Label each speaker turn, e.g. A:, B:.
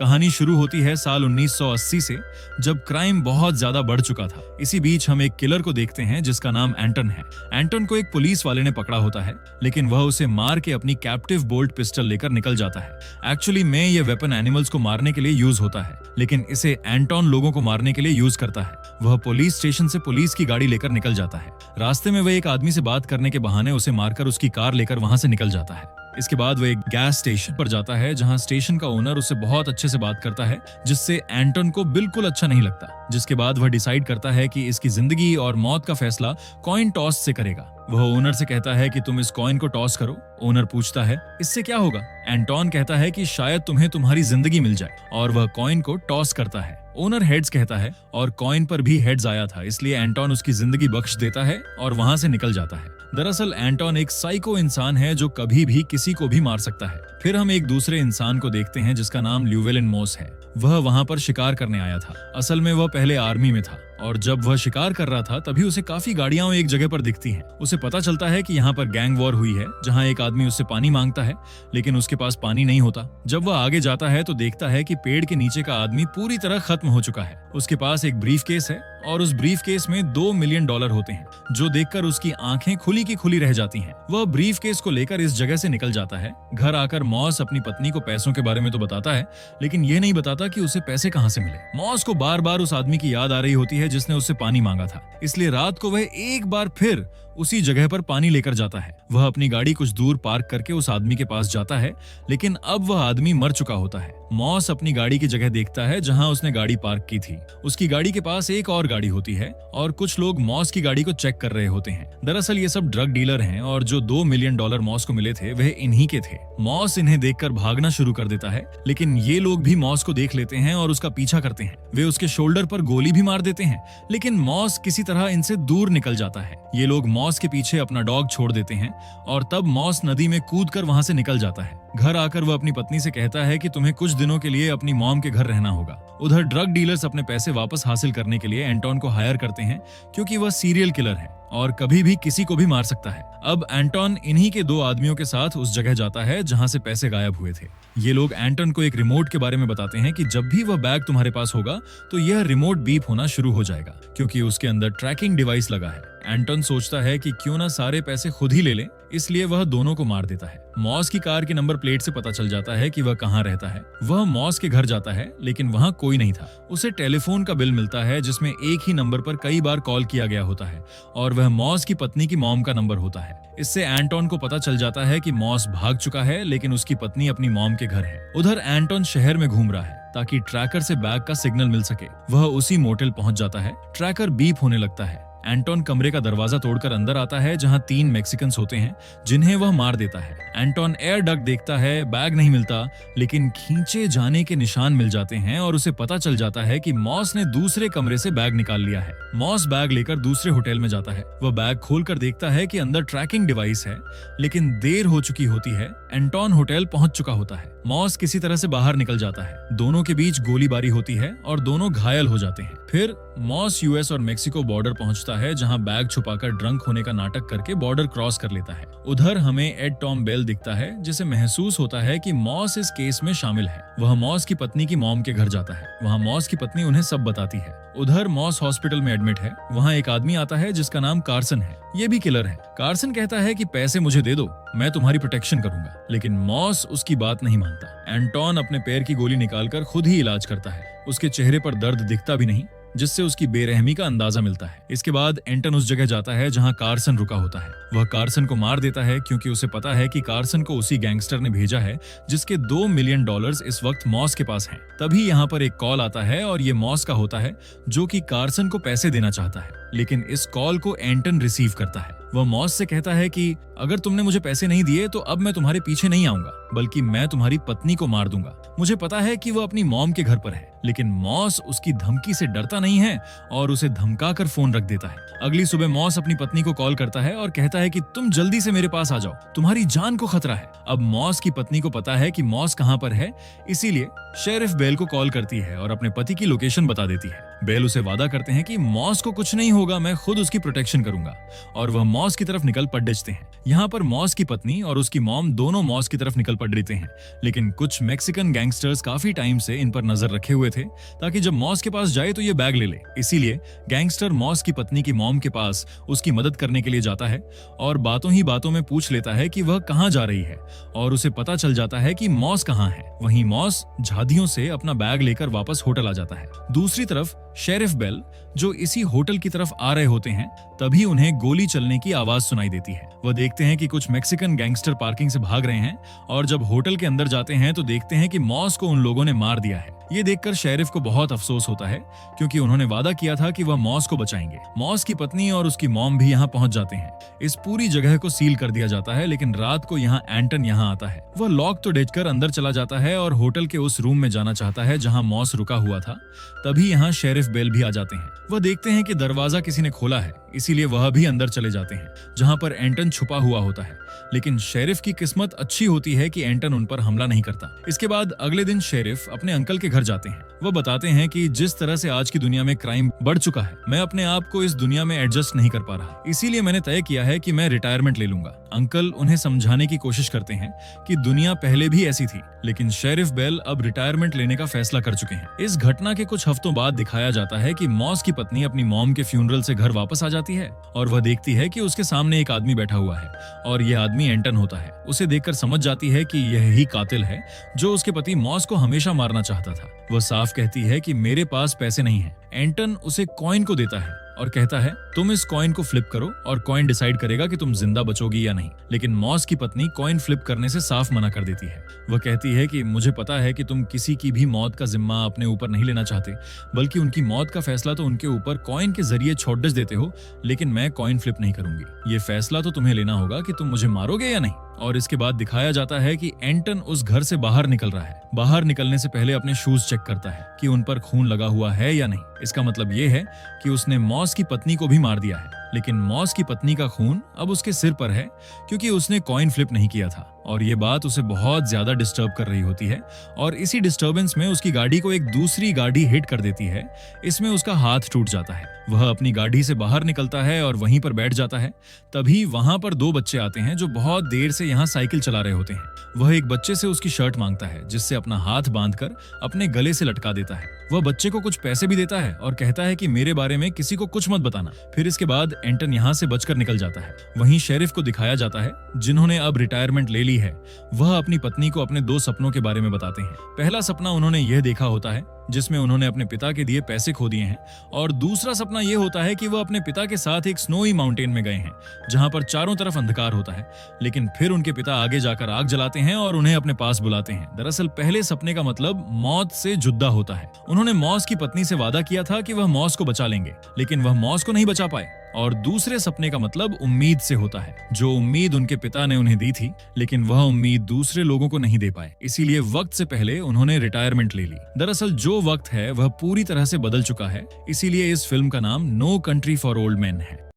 A: कहानी शुरू होती है साल 1980 से, जब क्राइम बहुत ज्यादा बढ़ चुका था। इसी बीच हम एक किलर को देखते हैं जिसका नाम एंटन है। एंटन को एक पुलिस वाले ने पकड़ा होता है, लेकिन वह उसे मार के अपनी कैप्टिव बोल्ट पिस्टल लेकर निकल जाता है। एक्चुअली में ये वेपन एनिमल्स को मारने के लिए यूज होता है, लेकिन इसे एंटन लोगों को मारने के लिए यूज करता है। वह पुलिस स्टेशन से पुलिस की गाड़ी लेकर निकल जाता है। रास्ते में वह एक आदमी से बात करने के बहाने उसे मारकर उसकी कार लेकर वहां से निकल जाता है। इसके बाद वह एक गैस स्टेशन पर जाता है, जहां स्टेशन का ओनर उससे बहुत अच्छे से बात करता है, जिससे एंटन को बिल्कुल अच्छा नहीं लगता। जिसके बाद वह डिसाइड करता है कि इसकी जिंदगी और मौत का फैसला कॉइन टॉस से करेगा। वह ओनर से कहता है कि तुम इस कॉइन को टॉस करो। ओनर पूछता है इससे क्या होगा। एंटन कहता है कि शायद तुम्हें तुम्हारी जिंदगी मिल जाए, और वह कॉइन को टॉस करता है। ओनर हेड्स कहता है और कॉइन पर भी हेड्स आया था, इसलिए एंटन उसकी जिंदगी बख्श देता है और वहां से निकल जाता है। दरअसल एंटन एक साइको इंसान है जो कभी भी किसी को भी मार सकता है। फिर हम एक दूसरे इंसान को देखते हैं जिसका नाम ल्यूवेलिन मोस है। वह वहां पर शिकार करने आया था। असल में वह पहले आर्मी में था, और जब वह शिकार कर रहा था तभी उसे काफी गाड़ियां एक जगह पर दिखती हैं। उसे पता चलता है कि यहाँ पर गैंग वॉर हुई है, जहाँ एक आदमी उससे पानी मांगता है, लेकिन उसके पास पानी नहीं होता। जब वह आगे जाता है तो देखता है कि पेड़ के नीचे का आदमी पूरी तरह खत्म हो चुका है। उसके पास एक ब्रीफ केस है, और उस ब्रीफ केस में $2 मिलियन होते हैं, जो देखकर उसकी आंखें खुली की खुली रह जाती हैं। वह ब्रीफ केस को लेकर इस जगह से निकल जाता है। घर आकर मॉस अपनी पत्नी को पैसों के बारे में तो बताता है, लेकिन यह नहीं बताता कि उसे पैसे कहां से मिले। मॉस को बार बार उस आदमी की याद आ रही होती है जिसने उससे पानी मांगा था, इसलिए रात को वह एक बार फिर उसी जगह पर पानी लेकर जाता है। वह अपनी गाड़ी कुछ दूर पार्क करके उस आदमी के पास जाता है, लेकिन अब वह आदमी मर चुका होता है। मॉस अपनी गाड़ी की जगह देखता है जहां उसने गाड़ी पार्क की थी। उसकी गाड़ी के पास एक और गाड़ी होती है, और कुछ लोग मॉस की गाड़ी को चेक कर रहे होते हैं। दरअसल ये सब ड्रग डीलर हैं, और जो $2 मिलियन मॉस को मिले थे वह इन्हीं के थे। मॉस इन्हें देखकर भागना शुरू कर देता है, लेकिन ये लोग भी मॉस को देख लेते हैं और उसका पीछा करते हैं। वे उसके शोल्डर पर गोली भी मार देते हैं, लेकिन मॉस किसी तरह इनसे दूर निकल जाता है। ये लोग मॉस के पीछे अपना डॉग छोड़ देते हैं, और तब मॉस नदी में कूदकर वहां से निकल जाता है। घर आकर वह अपनी पत्नी से कहता है कि तुम्हें कुछ दिनों के लिए अपनी मॉम के घर रहना होगा। उधर ड्रग डीलर्स अपने पैसे वापस हासिल करने के लिए एंटन को हायर करते हैं, क्योंकि वह सीरियल किलर है और कभी भी किसी को भी मार सकता है। अब एंटन इन्हीं के 2 आदमियों के साथ उस जगह जाता है जहां से पैसे गायब हुए थे। ये लोग एंटन को एक रिमोट के बारे में बताते हैं कि जब भी वह बैग तुम्हारे पास होगा तो यह रिमोट बीप होना शुरू हो जाएगा, क्योंकि उसके अंदर ट्रैकिंग डिवाइस लगा है। एंटन सोचता है कि क्यों ना सारे पैसे खुद ही ले ले, इसलिए वह दोनों को मार देता है। मॉस की कार की नंबर प्लेट से पता चल जाता है कि वह कहाँ रहता है। वह मॉस के घर जाता है, लेकिन वहाँ कोई नहीं था। उसे टेलीफोन का बिल मिलता है जिसमें एक ही नंबर पर कई बार कॉल किया गया होता है, और वह मॉस की पत्नी की मॉम का नंबर होता है। इससे एंटन को पता चल जाता है कि मॉस भाग चुका है, लेकिन उसकी पत्नी अपनी मॉम के घर है। उधर एंटन शहर में घूम रहा है ताकि ट्रैकर से बैग का सिग्नल मिल सके। वह उसी मोटेल पहुंच जाता है। ट्रैकर बीप होने लगता है। एंटन कमरे का दरवाजा तोड़कर अंदर आता है, जहां 3 मैक्सिकन्स होते हैं जिन्हें वह मार देता है। एंटन एयर डक्ट देखता है, बैग नहीं मिलता, लेकिन खींचे जाने के निशान मिल जाते हैं, और उसे पता चल जाता है कि मॉस ने दूसरे कमरे से बैग निकाल लिया है। मॉस बैग लेकर दूसरे होटल में जाता है। वह बैग खोलकर देखता है कि अंदर ट्रैकिंग डिवाइस है, लेकिन देर हो चुकी होती है। एंटन होटल पहुंच चुका होता है। मॉस किसी तरह से बाहर निकल जाता है। दोनों के बीच गोलीबारी होती है और दोनों घायल हो जाते हैं। फिर मॉस यूएस और मेक्सिको बॉर्डर पहुंचता है, जहां बैग छुपाकर ड्रंक होने का नाटक करके बॉर्डर क्रॉस कर लेता है। उधर हमें एड टॉम बेल दिखता है, जिसे महसूस होता है कि मॉस इस केस में शामिल है। वह मॉस की पत्नी की मॉम के घर जाता है। वहां मॉस की पत्नी उन्हें सब बताती है। उधर मॉस हॉस्पिटल में एडमिट है। वहां एक आदमी आता है जिसका नाम कार्सन है। ये भी किलर है। कार्सन कहता है कि पैसे मुझे दे दो, मैं तुम्हारी प्रोटेक्शन करूंगा, लेकिन मॉस उसकी बात नहीं मानता। एंटन अपने पैर की गोली निकालकर खुद ही इलाज करता है। उसके चेहरे पर दर्द दिखता भी नहीं, जिससे उसकी बेरहमी का अंदाजा मिलता है। इसके बाद एंटन उस जगह जाता है जहां कार्सन रुका होता है। वह कार्सन को मार देता है, क्योंकि उसे पता है कि कार्सन को उसी गैंगस्टर ने भेजा है जिसके $2 मिलियन इस वक्त मॉस के पास हैं। तभी यहाँ पर एक कॉल आता है, और ये मॉस का होता है, जो कि कार्सन को पैसे देना चाहता है। लेकिन इस कॉल को एंटन रिसीव करता है। वह मॉस से कहता है कि अगर तुमने मुझे पैसे नहीं दिए तो अब मैं तुम्हारे पीछे नहीं आऊंगा, बल्कि मैं तुम्हारी पत्नी को मार दूंगा। मुझे पता है कि वह अपनी मॉम के घर पर है, लेकिन मॉस उसकी धमकी से डरता नहीं है और उसे धमकाकर फोन रख देता है। अगली सुबह मॉस अपनी पत्नी को कॉल करता है और कहता है कि तुम जल्दी से मेरे पास आ जाओ, तुम्हारी जान को खतरा है। अब मॉस की पत्नी को पता है कि मॉस कहां पर है, इसीलिए शेरिफ बेल को कॉल करती है और अपने पति की लोकेशन बता देती है। बेल उसे वादा करते हैं कि मॉस को कुछ नहीं होगा, मैं खुद उसकी प्रोटेक्शन करूंगा, और वह मॉस की तरफ निकल पड़ते हैं। यहाँ पर मॉस की पत्नी और उसकी मॉम दोनों मॉस की तरफ निकल पड़ रहे हैं, लेकिन कुछ मैक्सिकन गैंगस्टर्स काफी टाइम से इन पर नजर रखे हुए थे ताकि जब मॉस के पास जाए तो ये बैग ले ले। इसीलिए गैंगस्टर मॉस की पत्नी की मॉम के पास उसकी मदद करने के लिए जाता है और बातों ही बातों में पूछ लेता है कि वह कहाँ जा रही है, और उसे पता चल जाता है कि मॉस कहाँ है। वहीं मॉस झादियों से अपना बैग लेकर वापस होटल आ जाता है। दूसरी तरफ शेरिफ बेल जो इसी होटल की तरफ आ रहे होते हैं, तभी उन्हें गोली चलने की आवाज सुनाई देती है। वह देखते हैं कि कुछ मैक्सिकन गैंगस्टर पार्किंग से भाग रहे हैं और जब होटल के अंदर जाते हैं तो देखते हैं कि मॉस को उन लोगों ने मार दिया है। ये देखकर शेरिफ को बहुत अफसोस होता है क्योंकि उन्होंने वादा किया था कि वह मॉस को बचाएंगे। मॉस की पत्नी और उसकी मॉम भी यहाँ पहुंच जाते हैं। इस पूरी जगह को सील कर दिया जाता है, लेकिन रात को यहाँ एंटन यहाँ आता है। वह लॉक तो डेजकर अंदर चला जाता है और होटल के उस रूम में जाना चाहता है जहाँ मॉस रुका हुआ था। तभी यहाँ शेरिफ बेल भी आ जाते हैं। वह देखते हैं कि दरवाजा किसी ने खोला है, इसीलिए वह भी अंदर चले जाते हैं जहाँ पर एंटन छुपा हुआ होता है। लेकिन शेरिफ की किस्मत अच्छी होती है कि एंटन उन पर हमला नहीं करता। इसके बाद अगले दिन शेरिफ अपने अंकल के घर जाते हैं। वह बताते हैं कि जिस तरह से आज की दुनिया में क्राइम बढ़ चुका है, मैं अपने आप को इस दुनिया में एडजस्ट नहीं कर पा रहा, इसीलिए मैंने तय किया है कि मैं रिटायरमेंट ले लूंगा। अंकल उन्हें समझाने की कोशिश करते हैं कि दुनिया पहले भी ऐसी थी, लेकिन शेरिफ बेल अब रिटायरमेंट लेने का फैसला कर चुके हैं। इस घटना के कुछ हफ्तों बाद दिखाया जाता है कि मॉस की पत्नी अपनी मॉम के फ्यूनरल से घर वापस आ जाती है और वह देखती है कि उसके सामने एक आदमी बैठा हुआ है और यह आदमी एंटन होता है। उसे देखकर समझ जाती है कि यह ही कातिल है जो उसके पति मॉस को हमेशा मारना चाहता था। वह साफ कहती है कि मेरे पास पैसे नहीं हैं। एंटन उसे कॉइन को देता है और कहता है तुम इस कॉइन को फ्लिप करो और कॉइन डिसाइड करेगा कि तुम जिंदा बचोगी या नहीं। लेकिन मॉस की पत्नी कॉइन फ्लिप करने से साफ मना कर देती है। वह कहती है कि मुझे पता है कि तुम किसी की भी मौत का जिम्मा अपने ऊपर नहीं लेना चाहते, बल्कि उनकी मौत का फैसला तो उनके ऊपर कॉइन के जरिए छोड़ देते हो, लेकिन मैं कॉइन फ्लिप नहीं करूंगी। ये फैसला तो तुम्हें लेना होगा कि तुम मुझे मारोगे या नहीं। और इसके बाद दिखाया जाता है कि एंटन उस घर से बाहर निकल रहा है। बाहर निकलने से पहले अपने शूज चेक करता है कि उन पर खून लगा हुआ है या नहीं। इसका मतलब ये है कि उसने मॉस की पत्नी को भी मार दिया है, लेकिन मॉस की पत्नी का खून अब उसके सिर पर है क्योंकि उसने कॉइन फ्लिप नहीं किया था। और ये बात उसे बहुत ज्यादा डिस्टर्ब कर रही होती है और इसी डिस्टर्बेंस में उसकी गाड़ी को एक दूसरी गाड़ी हिट कर देती है। इसमें उसका हाथ टूट जाता है। वह अपनी गाड़ी से बाहर निकलता है और वहीं पर बैठ जाता है। तभी वहां पर दो बच्चे आते हैं जो बहुत देर से यहाँ साइकिल चला रहे होते हैं। वह एक बच्चे से उसकी शर्ट मांगता है, जिससे अपना हाथ बांधकर अपने गले से लटका देता है। वह बच्चे को कुछ पैसे भी देता है और कहता है कि मेरे बारे में किसी को कुछ मत बताना। फिर इसके बाद एंटन यहाँ से बचकर निकल जाता है। वहीं शेरिफ को दिखाया जाता है जिन्होंने अब रिटायरमेंट ले ली है। वह अपनी पत्नी को अपने दो सपनों के बारे में बताते हैं। पहला सपना उन्होंने यह देखा होता है जिसमें उन्होंने अपने पिता के दिए पैसे खो दिए हैं, और दूसरा सपना यह होता है कि वह अपने पिता के साथ एक स्नोई माउंटेन में गए हैं जहां पर चारों तरफ अंधकार होता है। लेकिन फिर उनके पिता आगे जाकर आग जलाते हैं और उन्हें अपने पास बुलाते हैं। दरअसल पहले सपने का मतलब मौत से जुद्दा होता है। उन्होंने मॉस की पत्नी से वादा किया था कि वह मॉस को बचा लेंगे, लेकिन वह मॉस को नहीं बचा पाए। और दूसरे सपने का मतलब उम्मीद से होता है, जो उम्मीद उनके पिता ने उन्हें दी थी, लेकिन वह उम्मीद दूसरे लोगों को नहीं दे पाए, इसीलिए वक्त से पहले उन्होंने रिटायरमेंट ले ली। दरअसल जो वक्त है वह पूरी तरह से बदल चुका है, इसीलिए इस फिल्म का नाम no country for old man है।